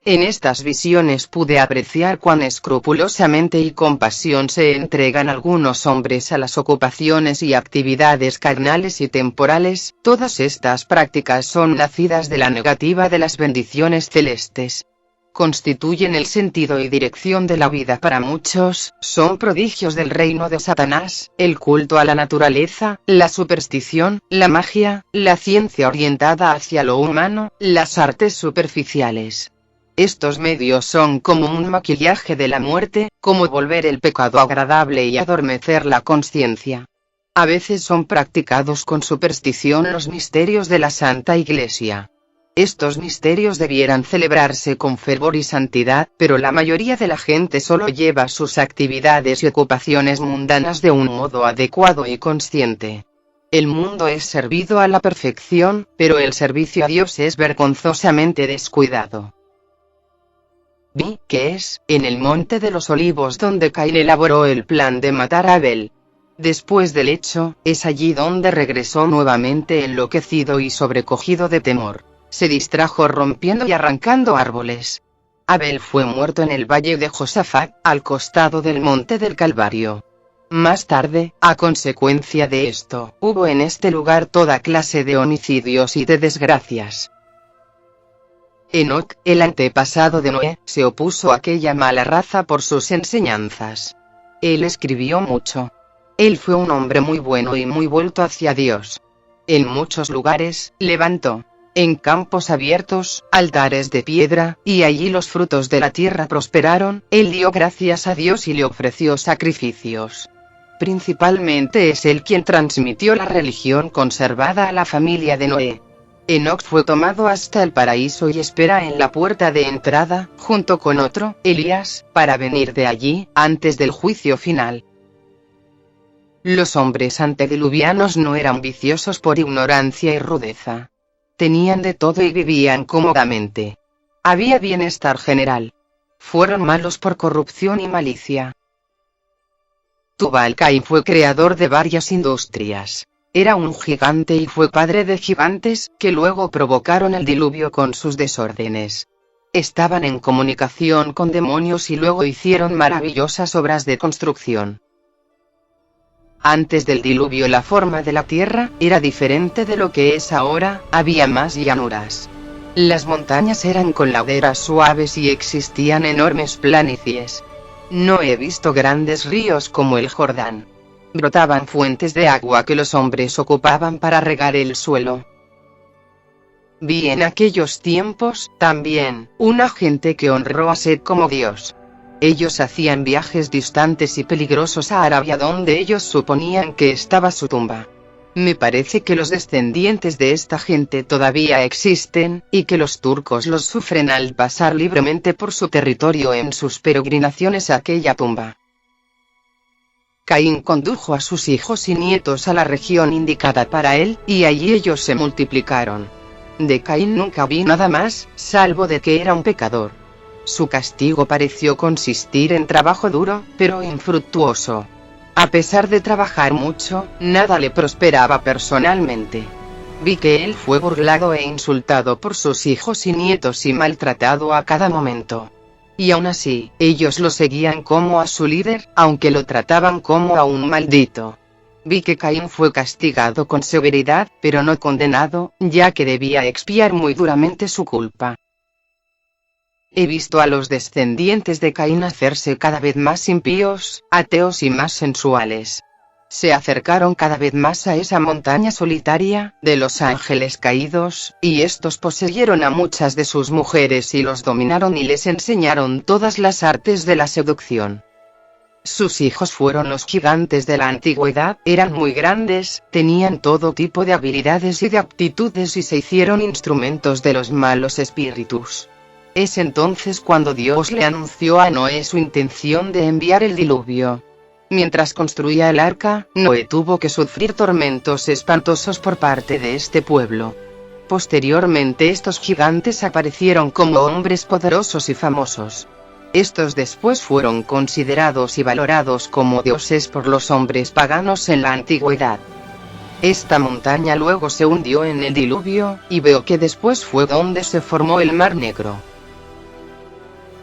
En estas visiones pude apreciar cuán escrupulosamente y con pasión se entregan algunos hombres a las ocupaciones y actividades carnales y temporales. Todas estas prácticas son nacidas de la negativa de las bendiciones celestes. Constituyen el sentido y dirección de la vida para muchos, son prodigios del reino de Satanás, el culto a la naturaleza, la superstición, la magia, la ciencia orientada hacia lo humano, las artes superficiales. Estos medios son como un maquillaje de la muerte, como volver el pecado agradable y adormecer la conciencia. A veces son practicados con superstición los misterios de la Santa Iglesia. Estos misterios debieran celebrarse con fervor y santidad, pero la mayoría de la gente solo lleva sus actividades y ocupaciones mundanas de un modo adecuado y consciente. El mundo es servido a la perfección, pero el servicio a Dios es vergonzosamente descuidado. Vi que es, en el Monte de los Olivos donde Caín elaboró el plan de matar a Abel. Después del hecho, es allí donde regresó nuevamente enloquecido y sobrecogido de temor. Se distrajo rompiendo y arrancando árboles. Abel fue muerto en el valle de Josafat, al costado del monte del Calvario. Más tarde, a consecuencia de esto, hubo en este lugar toda clase de homicidios y de desgracias. Enoc, el antepasado de Noé, se opuso a aquella mala raza por sus enseñanzas. Él escribió mucho. Él fue un hombre muy bueno y muy vuelto hacia Dios. En muchos lugares, levantó, en campos abiertos, altares de piedra, y allí los frutos de la tierra prosperaron. Él dio gracias a Dios y le ofreció sacrificios. Principalmente es él quien transmitió la religión conservada a la familia de Noé. Enoc fue tomado hasta el paraíso y espera en la puerta de entrada, junto con otro, Elías, para venir de allí, antes del juicio final. Los hombres antediluvianos no eran viciosos por ignorancia y rudeza. Tenían de todo y vivían cómodamente. Había bienestar general. Fueron malos por corrupción y malicia. Tubal-Caín fue creador de varias industrias. Era un gigante y fue padre de gigantes, que luego provocaron el diluvio con sus desórdenes. Estaban en comunicación con demonios y luego hicieron maravillosas obras de construcción. Antes del diluvio la forma de la tierra era diferente de lo que es ahora, había más llanuras. Las montañas eran con laderas suaves y existían enormes planicies. No he visto grandes ríos como el Jordán. Brotaban fuentes de agua que los hombres ocupaban para regar el suelo. Vi en aquellos tiempos, también, una gente que honró a Set como Dios. Ellos hacían viajes distantes y peligrosos a Arabia donde ellos suponían que estaba su tumba. Me parece que los descendientes de esta gente todavía existen, y que los turcos los sufren al pasar libremente por su territorio en sus peregrinaciones a aquella tumba. Caín condujo a sus hijos y nietos a la región indicada para él, y allí ellos se multiplicaron. De Caín nunca vi nada más, salvo de que era un pecador. Su castigo pareció consistir en trabajo duro, pero infructuoso. A pesar de trabajar mucho, nada le prosperaba personalmente. Vi que él fue burlado e insultado por sus hijos y nietos y maltratado a cada momento. Y aún así, ellos lo seguían como a su líder, aunque lo trataban como a un maldito. Vi que Caín fue castigado con severidad, pero no condenado, ya que debía expiar muy duramente su culpa. He visto a los descendientes de Caín hacerse cada vez más impíos, ateos y más sensuales. Se acercaron cada vez más a esa montaña solitaria, de los ángeles caídos, y estos poseyeron a muchas de sus mujeres y los dominaron y les enseñaron todas las artes de la seducción. Sus hijos fueron los gigantes de la antigüedad, eran muy grandes, tenían todo tipo de habilidades y de aptitudes y se hicieron instrumentos de los malos espíritus. Es entonces cuando Dios le anunció a Noé su intención de enviar el diluvio. Mientras construía el arca, Noé tuvo que sufrir tormentos espantosos por parte de este pueblo. Posteriormente estos gigantes aparecieron como hombres poderosos y famosos. Estos después fueron considerados y valorados como dioses por los hombres paganos en la antigüedad. Esta montaña luego se hundió en el diluvio, y veo que después fue donde se formó el Mar Negro.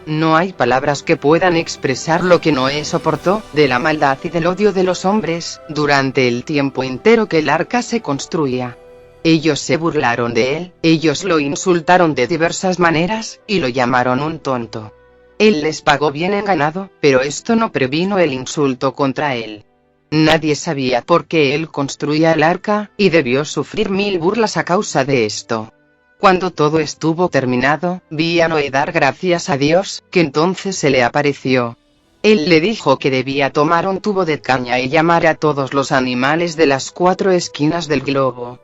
No hay palabras que puedan expresar lo que Noé soportó, de la maldad y del odio de los hombres, durante el tiempo entero que el arca se construía. Ellos se burlaron de él, ellos lo insultaron de diversas maneras, y lo llamaron un tonto. Él les pagó bien ganado, pero esto no previno el insulto contra él. Nadie sabía por qué él construía el arca, y debió sufrir 1000 burlas a causa de esto. Cuando todo estuvo terminado, vi a Noé dar gracias a Dios, que entonces se le apareció. Él le dijo que debía tomar un tubo de caña y llamar a todos los animales de las 4 esquinas del globo.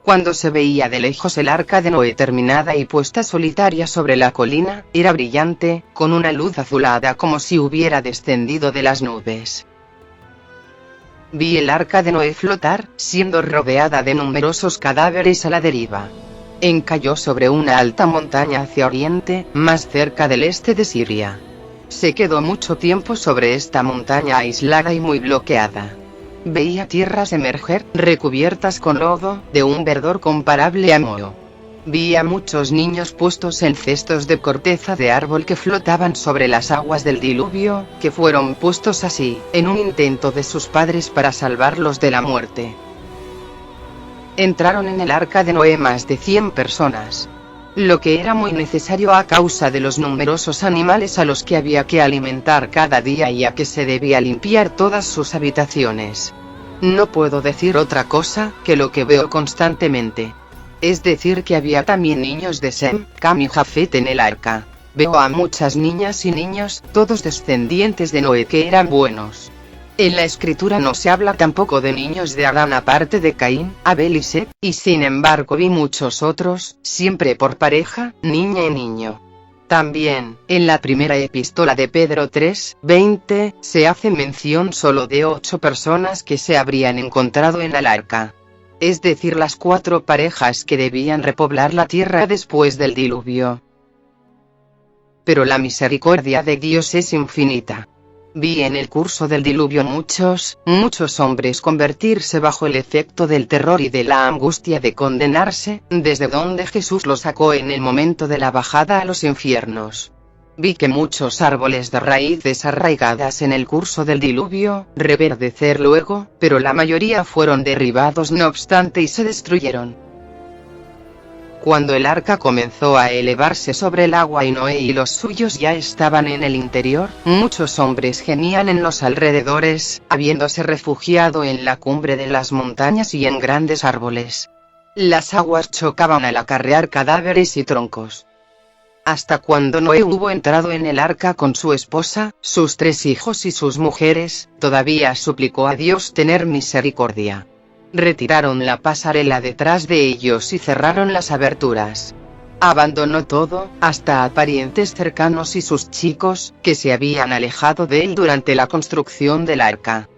Cuando se veía de lejos el arca de Noé terminada y puesta solitaria sobre la colina, era brillante, con una luz azulada como si hubiera descendido de las nubes. Vi el arca de Noé flotar, siendo rodeada de numerosos cadáveres a la deriva. Encalló sobre una alta montaña hacia oriente, más cerca del este de Siria. Se quedó mucho tiempo sobre esta montaña aislada y muy bloqueada. Veía tierras emerger, recubiertas con lodo, de un verdor comparable a moho. Vi a muchos niños puestos en cestos de corteza de árbol que flotaban sobre las aguas del diluvio, que fueron puestos así, en un intento de sus padres para salvarlos de la muerte. Entraron en el arca de Noé más de 100 personas. Lo que era muy necesario a causa de los numerosos animales a los que había que alimentar cada día y a que se debía limpiar todas sus habitaciones. No puedo decir otra cosa que lo que veo constantemente. Es decir que había también niños de Sem, Cam y Jafet en el arca. Veo a muchas niñas y niños, todos descendientes de Noé que eran buenos. En la escritura no se habla tampoco de niños de Adán aparte de Caín, Abel y Set, y sin embargo vi muchos otros, siempre por pareja, niña y niño. También, en la primera epístola de Pedro 3:20, se hace mención solo de 8 personas que se habrían encontrado en el arca. Es decir, las 4 parejas que debían repoblar la tierra después del diluvio. Pero la misericordia de Dios es infinita. Vi en el curso del diluvio muchos hombres convertirse bajo el efecto del terror y de la angustia de condenarse, desde donde Jesús los sacó en el momento de la bajada a los infiernos. Vi que muchos árboles de raíces arraigadas en el curso del diluvio, reverdecer luego, pero la mayoría fueron derribados no obstante y se destruyeron. Cuando el arca comenzó a elevarse sobre el agua y Noé y los suyos ya estaban en el interior, muchos hombres gemían en los alrededores, habiéndose refugiado en la cumbre de las montañas y en grandes árboles. Las aguas chocaban al acarrear cadáveres y troncos. Hasta cuando Noé hubo entrado en el arca con su esposa, sus 3 hijos y sus mujeres, todavía suplicó a Dios tener misericordia. Retiraron la pasarela detrás de ellos y cerraron las aberturas. Abandonó todo, hasta a parientes cercanos y sus chicos, que se habían alejado de él durante la construcción del arca.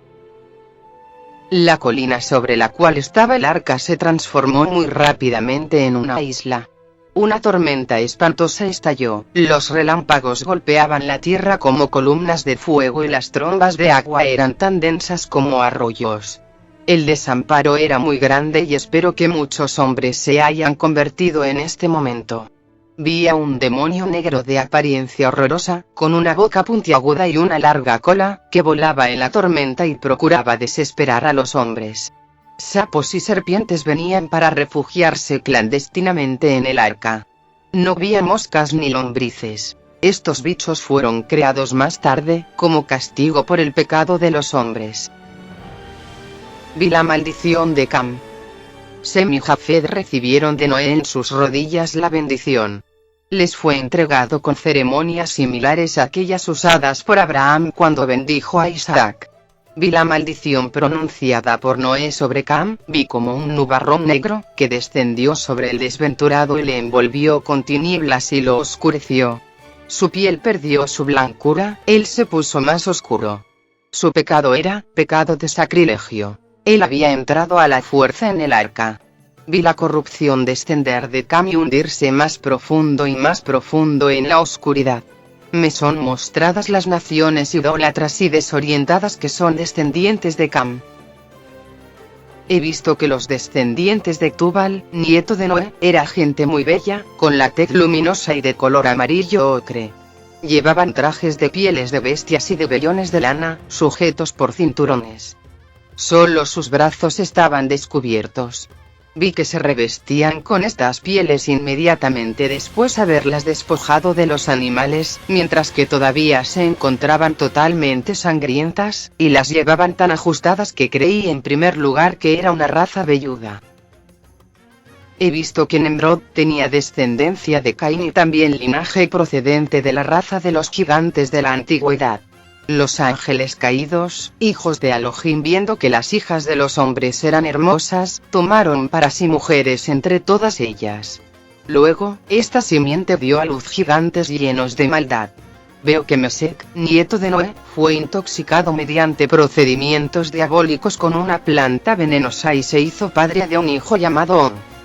La colina sobre la cual estaba el arca se transformó muy rápidamente en una isla. Una tormenta espantosa estalló, los relámpagos golpeaban la tierra como columnas de fuego y las trombas de agua eran tan densas como arroyos. El desamparo era muy grande y espero que muchos hombres se hayan convertido en este momento. Vi a un demonio negro de apariencia horrorosa, con una boca puntiaguda y una larga cola, que volaba en la tormenta y procuraba desesperar a los hombres. Sapos y serpientes venían para refugiarse clandestinamente en el arca. No vi moscas ni lombrices. Estos bichos fueron creados más tarde, como castigo por el pecado de los hombres. Vi la maldición de Cam. Sem y Jafet recibieron de Noé en sus rodillas la bendición. Les fue entregado con ceremonias similares a aquellas usadas por Abraham cuando bendijo a Isaac. Vi la maldición pronunciada por Noé sobre Cam, vi como un nubarrón negro, que descendió sobre el desventurado y le envolvió con tinieblas y lo oscureció. Su piel perdió su blancura, él se puso más oscuro. Su pecado era, pecado de sacrilegio. Él había entrado a la fuerza en el arca. Vi la corrupción descender de Cam y hundirse más profundo en la oscuridad. Me son mostradas las naciones idólatras y desorientadas que son descendientes de Cam. He visto que los descendientes de Tubal, nieto de Noé, era gente muy bella, con la tez luminosa y de color amarillo ocre. Llevaban trajes de pieles de bestias y de vellones de lana, sujetos por cinturones. Solo sus brazos estaban descubiertos. Vi que se revestían con estas pieles inmediatamente después haberlas despojado de los animales, mientras que todavía se encontraban totalmente sangrientas, y las llevaban tan ajustadas que creí en primer lugar que era una raza velluda. He visto que Nemrod tenía descendencia de Caín y también linaje procedente de la raza de los gigantes de la antigüedad. Los ángeles caídos, hijos de Elohim, viendo que las hijas de los hombres eran hermosas, tomaron para sí mujeres entre todas ellas. Luego, esta simiente dio a luz gigantes llenos de maldad. Veo que Mesec, nieto de Noé, fue intoxicado mediante procedimientos diabólicos con una planta venenosa y se hizo padre de un hijo llamado On.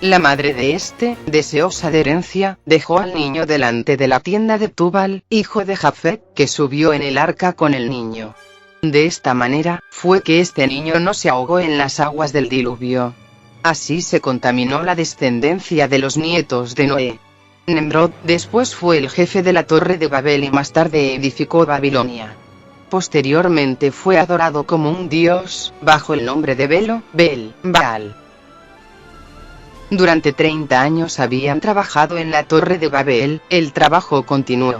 La madre de este, deseosa de herencia, dejó al niño delante de la tienda de Tubal, hijo de Jafet, que subió en el arca con el niño. De esta manera, fue que este niño no se ahogó en las aguas del diluvio. Así se contaminó la descendencia de los nietos de Noé. Nemrod después fue el jefe de la torre de Babel y más tarde edificó Babilonia. Posteriormente fue adorado como un dios, bajo el nombre de Baal. Durante 30 años habían trabajado en la torre de Babel, el trabajo continuó.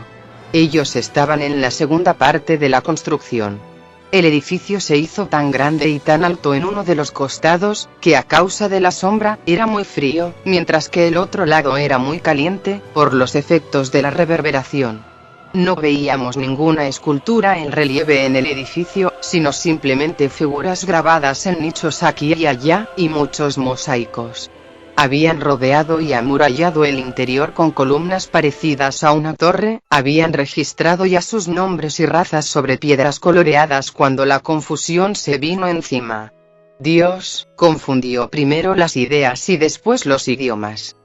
Ellos estaban en la segunda parte de la construcción. El edificio se hizo tan grande y tan alto en uno de los costados, que a causa de la sombra, era muy frío, mientras que el otro lado era muy caliente, por los efectos de la reverberación. No veíamos ninguna escultura en relieve en el edificio, sino simplemente figuras grabadas en nichos aquí y allá, y muchos mosaicos. Habían rodeado y amurallado el interior con columnas parecidas a una torre, habían registrado ya sus nombres y razas sobre piedras coloreadas cuando la confusión se vino encima. Dios confundió primero las ideas y después los idiomas.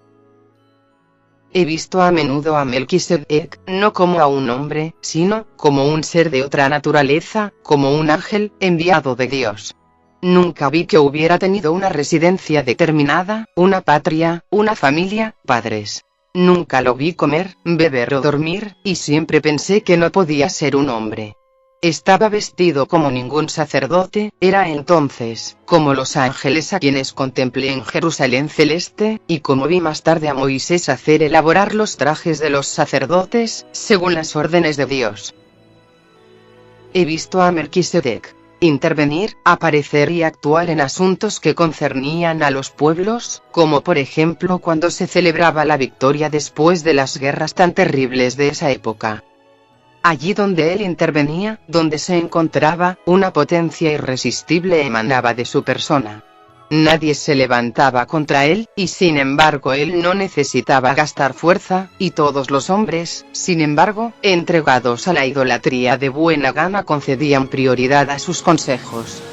He visto a menudo a Melquisedec, no como a un hombre, sino como un ser de otra naturaleza, como un ángel enviado de Dios. Nunca vi que hubiera tenido una residencia determinada, una patria, una familia, padres. Nunca lo vi comer, beber o dormir, y siempre pensé que no podía ser un hombre. Estaba vestido como ningún sacerdote, era entonces, como los ángeles a quienes contemplé en Jerusalén celeste, y como vi más tarde a Moisés hacer elaborar los trajes de los sacerdotes, según las órdenes de Dios. He visto a Melquisedec intervenir, aparecer y actuar en asuntos que concernían a los pueblos, como por ejemplo cuando se celebraba la victoria después de las guerras tan terribles de esa época. Allí donde él intervenía, donde se encontraba, una potencia irresistible emanaba de su persona. Nadie se levantaba contra él, y sin embargo él no necesitaba gastar fuerza, y todos los hombres, sin embargo, entregados a la idolatría de buena gana concedían prioridad a sus consejos.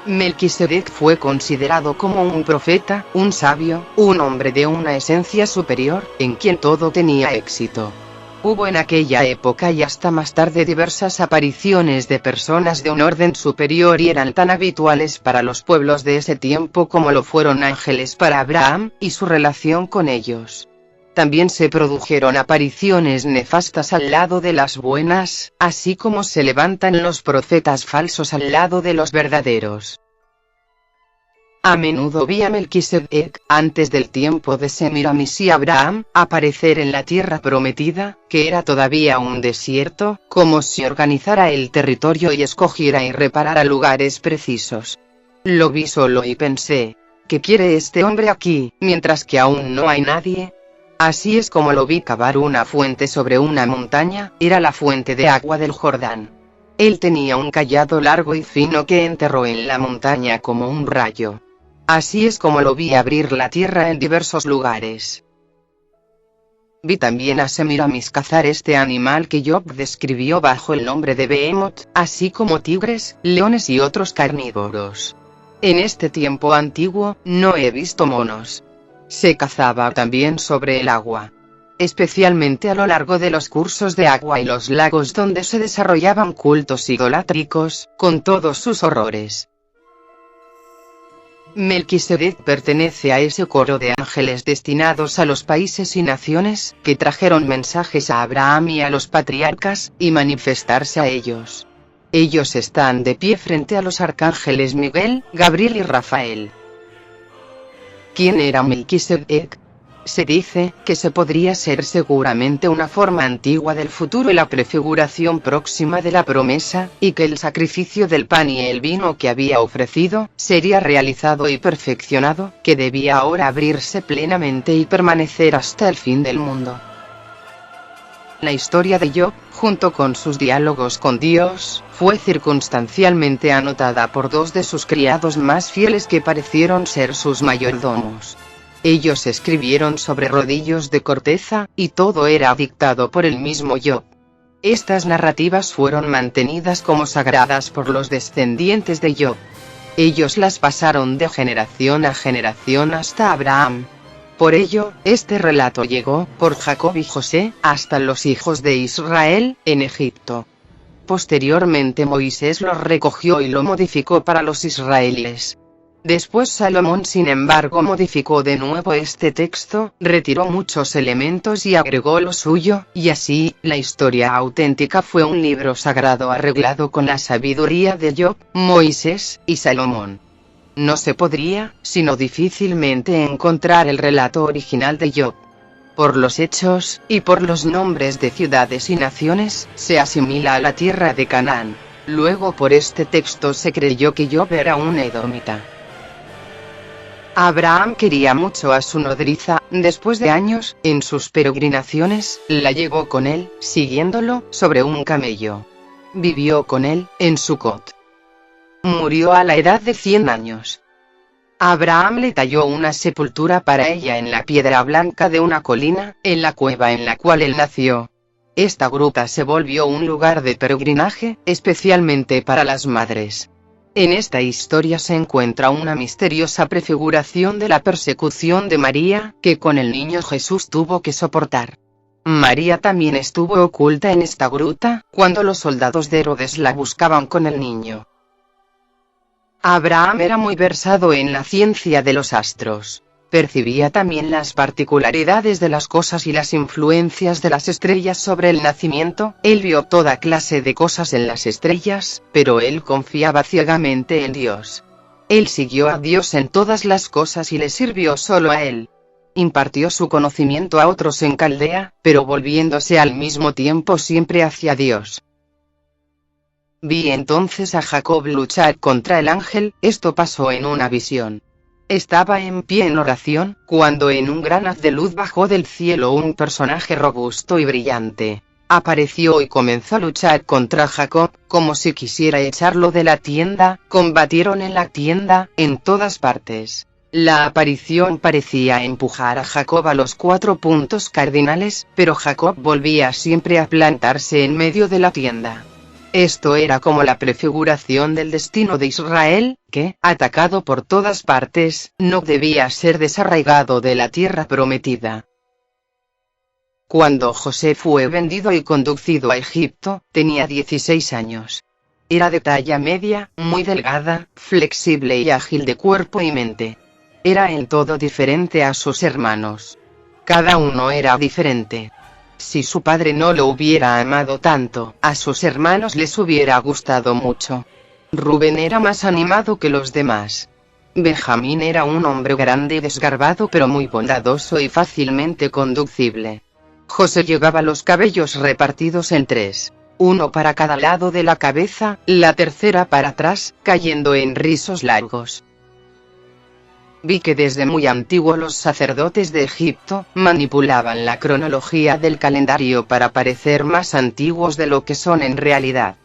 Melquisedec fue considerado como un profeta, un sabio, un hombre de una esencia superior, en quien todo tenía éxito. Hubo en aquella época y hasta más tarde diversas apariciones de personas de un orden superior y eran tan habituales para los pueblos de ese tiempo como lo fueron ángeles para Abraham, y su relación con ellos. También se produjeron apariciones nefastas al lado de las buenas, así como se levantan los profetas falsos al lado de los verdaderos. A menudo vi a Melquisedec, antes del tiempo de Semiramis y Abraham, aparecer en la tierra prometida, que era todavía un desierto, como si organizara el territorio y escogiera y reparara lugares precisos. Lo vi solo y pensé, ¿qué quiere este hombre aquí, mientras que aún no hay nadie? Así es como lo vi cavar una fuente sobre una montaña, era la fuente de agua del Jordán. Él tenía un cayado largo y fino que enterró en la montaña como un rayo. Así es como lo vi abrir la tierra en diversos lugares. Vi también a Semiramis cazar este animal que Job describió bajo el nombre de Behemoth, así como tigres, leones y otros carnívoros. En este tiempo antiguo, no he visto monos. Se cazaba también sobre el agua, especialmente a lo largo de los cursos de agua y los lagos donde se desarrollaban cultos idolátricos, con todos sus horrores. Melquisedec pertenece a ese coro de ángeles destinados a los países y naciones, que trajeron mensajes a Abraham y a los patriarcas, y manifestarse a ellos. Ellos están de pie frente a los arcángeles Miguel, Gabriel y Rafael. ¿Quién era Melquisedec? Se dice que se podría ser seguramente una forma antigua del futuro y la prefiguración próxima de la promesa, y que el sacrificio del pan y el vino que había ofrecido sería realizado y perfeccionado, que debía ahora abrirse plenamente y permanecer hasta el fin del mundo. La historia de Job, junto con sus diálogos con Dios, fue circunstancialmente anotada por dos de sus criados más fieles que parecieron ser sus mayordomos. Ellos escribieron sobre rodillos de corteza, y todo era dictado por el mismo Job. Estas narrativas fueron mantenidas como sagradas por los descendientes de Job. Ellos las pasaron de generación a generación hasta Abraham. Por ello, este relato llegó, por Jacob y José, hasta los hijos de Israel, en Egipto. Posteriormente Moisés lo recogió y lo modificó para los israelíes. Después Salomón, sin embargo, modificó de nuevo este texto, retiró muchos elementos y agregó lo suyo, y así, la historia auténtica fue un libro sagrado arreglado con la sabiduría de Job, Moisés y Salomón. No se podría, sino difícilmente, encontrar el relato original de Job. Por los hechos, y por los nombres de ciudades y naciones, se asimila a la tierra de Canaán. Luego por este texto se creyó que Job era un edomita. Abraham quería mucho a su nodriza. Después de años, en sus peregrinaciones, la llevó con él, siguiéndolo, sobre un camello. Vivió con él, en Sucot. Murió a la edad de 100 años. Abraham le talló una sepultura para ella en la piedra blanca de una colina, en la cueva en la cual él nació. Esta gruta se volvió un lugar de peregrinaje, especialmente para las madres. En esta historia se encuentra una misteriosa prefiguración de la persecución de María, que con el niño Jesús tuvo que soportar. María también estuvo oculta en esta gruta, cuando los soldados de Herodes la buscaban con el niño. Abraham era muy versado en la ciencia de los astros. Percibía también las particularidades de las cosas y las influencias de las estrellas sobre el nacimiento. Él vio toda clase de cosas en las estrellas, pero él confiaba ciegamente en Dios. Él siguió a Dios en todas las cosas y le sirvió solo a él. Impartió su conocimiento a otros en Caldea, pero volviéndose al mismo tiempo siempre hacia Dios. Vi entonces a Jacob luchar contra el ángel. Esto pasó en una visión. Estaba en pie en oración, cuando en un gran haz de luz bajó del cielo un personaje robusto y brillante. Apareció y comenzó a luchar contra Jacob, como si quisiera echarlo de la tienda. Combatieron en la tienda, en todas partes. La aparición parecía empujar a Jacob a los 4 puntos cardinales, pero Jacob volvía siempre a plantarse en medio de la tienda. Esto era como la prefiguración del destino de Israel, que, atacado por todas partes, no debía ser desarraigado de la tierra prometida. Cuando José fue vendido y conducido a Egipto, tenía 16 años. Era de talla media, muy delgada, flexible y ágil de cuerpo y mente. Era en todo diferente a sus hermanos. Cada uno era diferente. Si su padre no lo hubiera amado tanto, a sus hermanos les hubiera gustado mucho. Rubén era más animado que los demás. Benjamín era un hombre grande y desgarbado pero muy bondadoso y fácilmente conducible. José llevaba los cabellos repartidos en 3. Uno para cada lado de la cabeza, la tercera para atrás, cayendo en rizos largos. Vi que desde muy antiguo los sacerdotes de Egipto manipulaban la cronología del calendario para parecer más antiguos de lo que son en realidad.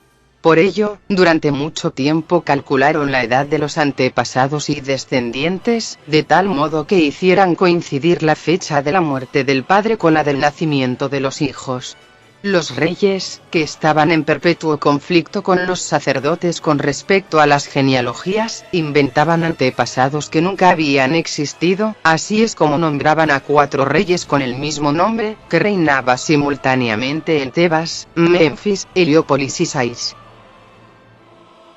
Por ello, durante mucho tiempo calcularon la edad de los antepasados y descendientes, de tal modo que hicieran coincidir la fecha de la muerte del padre con la del nacimiento de los hijos. Los reyes, que estaban en perpetuo conflicto con los sacerdotes con respecto a las genealogías, inventaban antepasados que nunca habían existido. Así es como nombraban a 4 reyes con el mismo nombre, que reinaba simultáneamente en Tebas, Memphis, Heliópolis y Sais.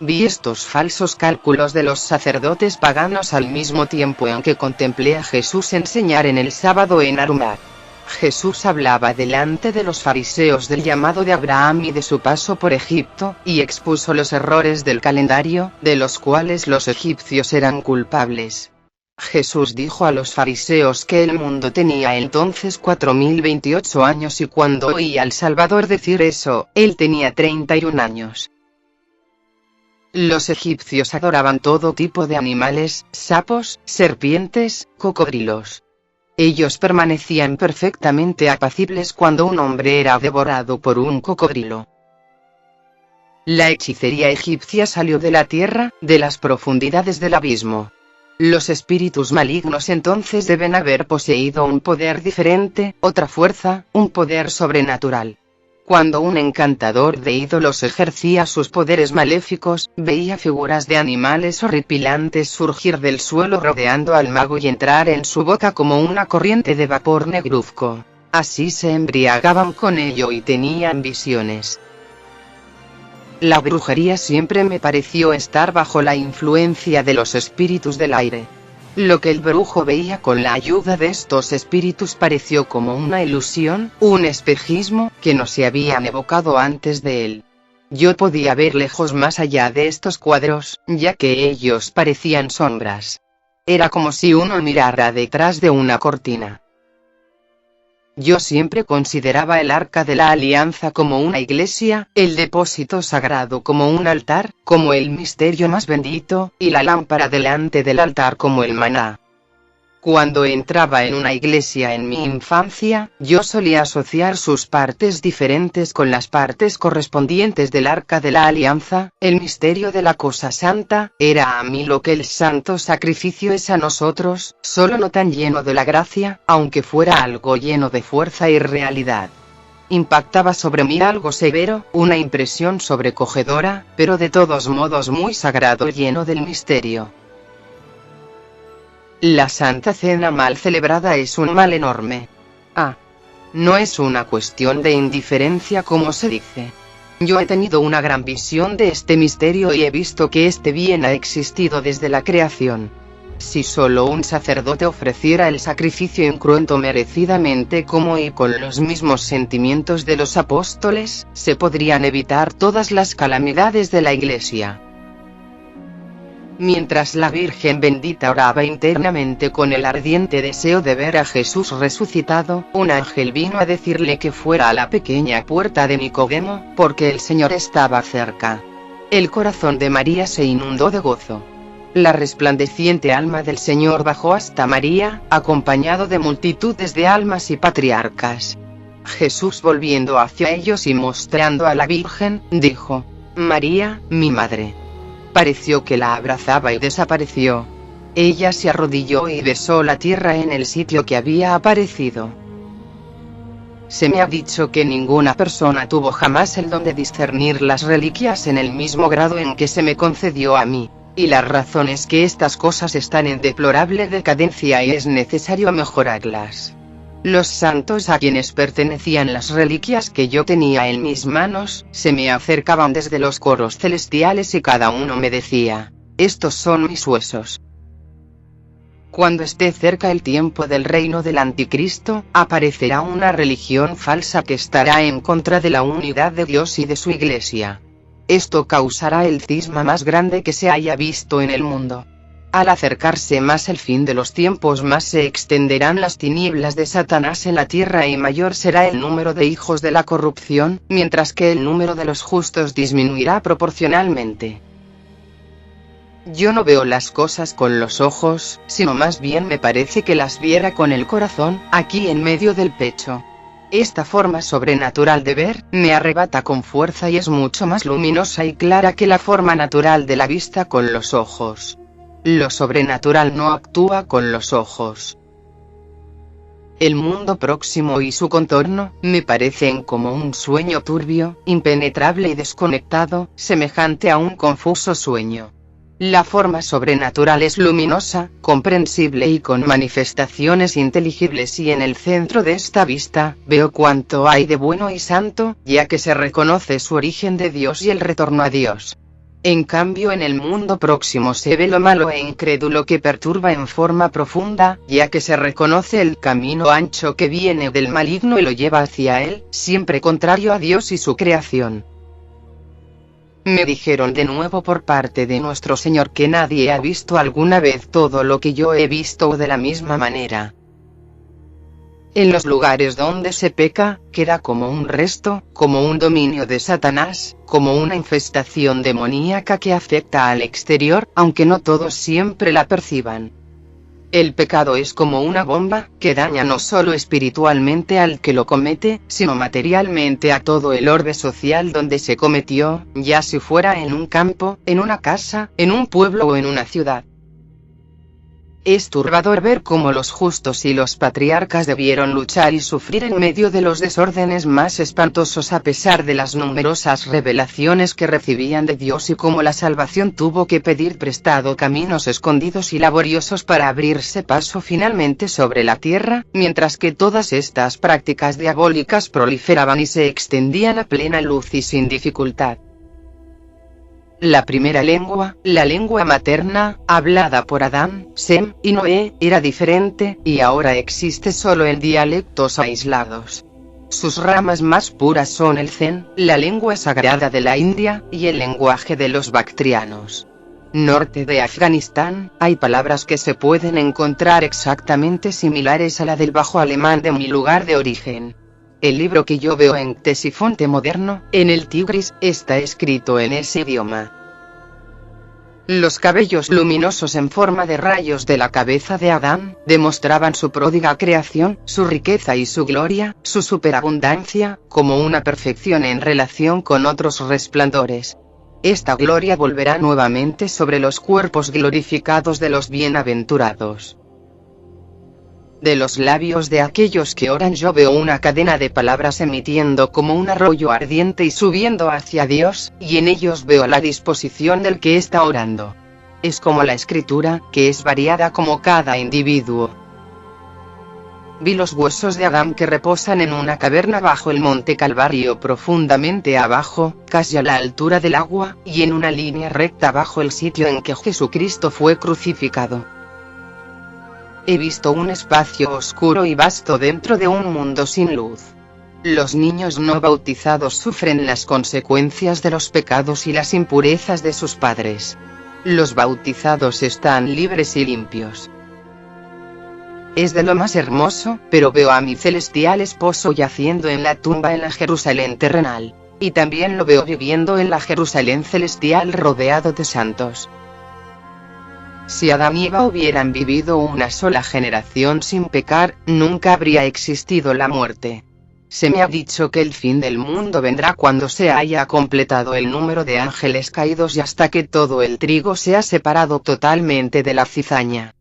Vi estos falsos cálculos de los sacerdotes paganos al mismo tiempo en que contemplé a Jesús enseñar en el sábado en Arumag. Jesús hablaba delante de los fariseos del llamado de Abraham y de su paso por Egipto, y expuso los errores del calendario, de los cuales los egipcios eran culpables. Jesús dijo a los fariseos que el mundo tenía entonces 4028 años y cuando oí al Salvador decir eso, él tenía 31 años. Los egipcios adoraban todo tipo de animales, sapos, serpientes, cocodrilos. Ellos permanecían perfectamente apacibles cuando un hombre era devorado por un cocodrilo. La hechicería egipcia salió de la tierra, de las profundidades del abismo. Los espíritus malignos entonces deben haber poseído un poder diferente, otra fuerza, un poder sobrenatural. Cuando un encantador de ídolos ejercía sus poderes maléficos, veía figuras de animales horripilantes surgir del suelo rodeando al mago y entrar en su boca como una corriente de vapor negruzco. Así se embriagaban con ello y tenían visiones. La brujería siempre me pareció estar bajo la influencia de los espíritus del aire. Lo que el brujo veía con la ayuda de estos espíritus pareció como una ilusión, un espejismo, que no se habían evocado antes de él. Yo podía ver lejos más allá de estos cuadros, ya que ellos parecían sombras. Era como si uno mirara detrás de una cortina. Yo siempre consideraba el Arca de la Alianza como una iglesia, el depósito sagrado como un altar, como el misterio más bendito, y la lámpara delante del altar como el maná. Cuando entraba en una iglesia en mi infancia, yo solía asociar sus partes diferentes con las partes correspondientes del Arca de la Alianza. El misterio de la cosa santa era a mí lo que el santo sacrificio es a nosotros, solo no tan lleno de la gracia, aunque fuera algo lleno de fuerza y realidad. Impactaba sobre mí algo severo, una impresión sobrecogedora, pero de todos modos muy sagrado, lleno del misterio. La Santa Cena mal celebrada es un mal enorme. No es una cuestión de indiferencia como se dice. Yo he tenido una gran visión de este misterio y he visto que este bien ha existido desde la creación. Si solo un sacerdote ofreciera el sacrificio incruento merecidamente como y con los mismos sentimientos de los apóstoles, se podrían evitar todas las calamidades de la Iglesia. Mientras la Virgen bendita oraba internamente con el ardiente deseo de ver a Jesús resucitado, un ángel vino a decirle que fuera a la pequeña puerta de Nicodemo, porque el Señor estaba cerca. El corazón de María se inundó de gozo. La resplandeciente alma del Señor bajó hasta María, acompañado de multitudes de almas y patriarcas. Jesús, volviendo hacia ellos y mostrando a la Virgen, dijo: «María, mi madre». Pareció que la abrazaba y desapareció. Ella se arrodilló y besó la tierra en el sitio que había aparecido. Se me ha dicho que ninguna persona tuvo jamás el don de discernir las reliquias en el mismo grado en que se me concedió a mí, y la razón es que estas cosas están en deplorable decadencia y es necesario mejorarlas. Los santos a quienes pertenecían las reliquias que yo tenía en mis manos, se me acercaban desde los coros celestiales y cada uno me decía: «Estos son mis huesos». Cuando esté cerca el tiempo del reino del anticristo, aparecerá una religión falsa que estará en contra de la unidad de Dios y de su iglesia. Esto causará el cisma más grande que se haya visto en el mundo. Al acercarse más el fin de los tiempos, más se extenderán las tinieblas de Satanás en la tierra y mayor será el número de hijos de la corrupción, mientras que el número de los justos disminuirá proporcionalmente. Yo no veo las cosas con los ojos, sino más bien me parece que las viera con el corazón, aquí en medio del pecho. Esta forma sobrenatural de ver, me arrebata con fuerza y es mucho más luminosa y clara que la forma natural de la vista con los ojos. Lo sobrenatural no actúa con los ojos. El mundo próximo y su contorno, me parecen como un sueño turbio, impenetrable y desconectado, semejante a un confuso sueño. La forma sobrenatural es luminosa, comprensible y con manifestaciones inteligibles, y en el centro de esta vista, veo cuanto hay de bueno y santo, ya que se reconoce su origen de Dios y el retorno a Dios. En cambio en el mundo próximo se ve lo malo e incrédulo que perturba en forma profunda, ya que se reconoce el camino ancho que viene del maligno y lo lleva hacia él, siempre contrario a Dios y su creación. Me dijeron de nuevo por parte de nuestro Señor que nadie ha visto alguna vez todo lo que yo he visto o de la misma manera. En los lugares donde se peca, queda como un resto, como un dominio de Satanás, como una infestación demoníaca que afecta al exterior, aunque no todos siempre la perciban. El pecado es como una bomba, que daña no solo espiritualmente al que lo comete, sino materialmente a todo el orbe social donde se cometió, ya si fuera en un campo, en una casa, en un pueblo o en una ciudad. Es turbador ver cómo los justos y los patriarcas debieron luchar y sufrir en medio de los desórdenes más espantosos a pesar de las numerosas revelaciones que recibían de Dios y cómo la salvación tuvo que pedir prestado caminos escondidos y laboriosos para abrirse paso finalmente sobre la tierra, mientras que todas estas prácticas diabólicas proliferaban y se extendían a plena luz y sin dificultad. La primera lengua, la lengua materna, hablada por Adán, Sem y Noé, era diferente, y ahora existe solo en dialectos aislados. Sus ramas más puras son el Zen, la lengua sagrada de la India, y el lenguaje de los bactrianos. Norte de Afganistán, hay palabras que se pueden encontrar exactamente similares a la del bajo alemán de mi lugar de origen. El libro que yo veo en Ctesifonte moderno, en el Tigris, está escrito en ese idioma. Los cabellos luminosos en forma de rayos de la cabeza de Adán, demostraban su pródiga creación, su riqueza y su gloria, su superabundancia, como una perfección en relación con otros resplandores. Esta gloria volverá nuevamente sobre los cuerpos glorificados de los bienaventurados. De los labios de aquellos que oran yo veo una cadena de palabras emitiendo como un arroyo ardiente y subiendo hacia Dios, y en ellos veo la disposición del que está orando. Es como la escritura, que es variada como cada individuo. Vi los huesos de Adán que reposan en una caverna bajo el monte Calvario profundamente abajo, casi a la altura del agua, y en una línea recta bajo el sitio en que Jesucristo fue crucificado. He visto un espacio oscuro y vasto dentro de un mundo sin luz. Los niños no bautizados sufren las consecuencias de los pecados y las impurezas de sus padres. Los bautizados están libres y limpios. Es de lo más hermoso, pero veo a mi celestial esposo yaciendo en la tumba en la Jerusalén terrenal. Y también lo veo viviendo en la Jerusalén celestial rodeado de santos. Si Adán y Eva hubieran vivido una sola generación sin pecar, nunca habría existido la muerte. Se me ha dicho que el fin del mundo vendrá cuando se haya completado el número de ángeles caídos y hasta que todo el trigo sea separado totalmente de la cizaña.